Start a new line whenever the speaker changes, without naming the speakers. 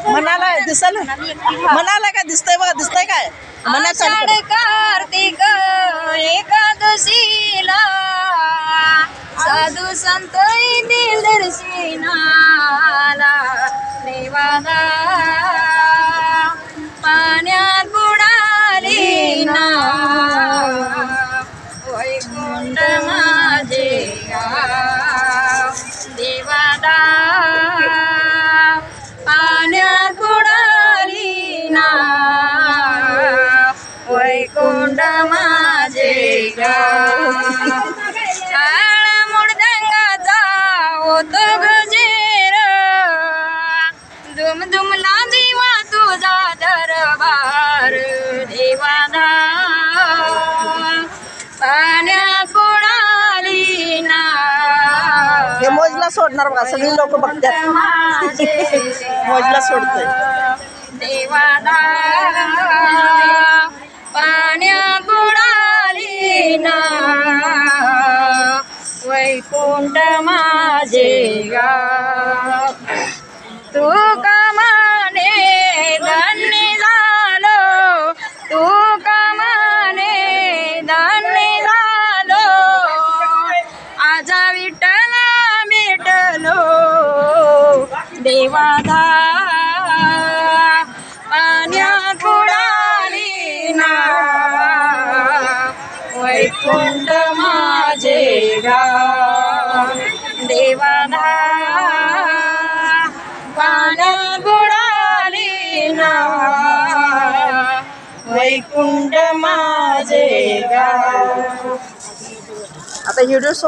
मनाला दिसलं मनाला काय दिसतंय बघा दिसतंय काय
आषाढ कार्तिक एकादशीला साधू संत येतील दर्शनाला देवाला पाण्यात बुडाली ना वैकुंठ माझे गाव देवाला पाण्यात बुडाली ना वैकुंठ माझे गाव काळा मुडदंगाचा होतो गजेर दुम दुमला देवा तुझा दरबार देवाला पाण्यात बुडाली ना
हे मोजला सोडणार बघा सगळी लोक बघतात मोजला सोडतोय
देवाला पाण्यात बुडाली ना वैकुंठ माझे गाव तू कमाने धन्य झालो तू कमाने धन्य झालो आजा विठ्ठला भेटलो देवाला पाण्यात बुडाली ना वैकुंठ माझे गाव देवाला पाण्यात बुडाली ना वैकुंठ माझे गाव
आता व्हिडिओ सोड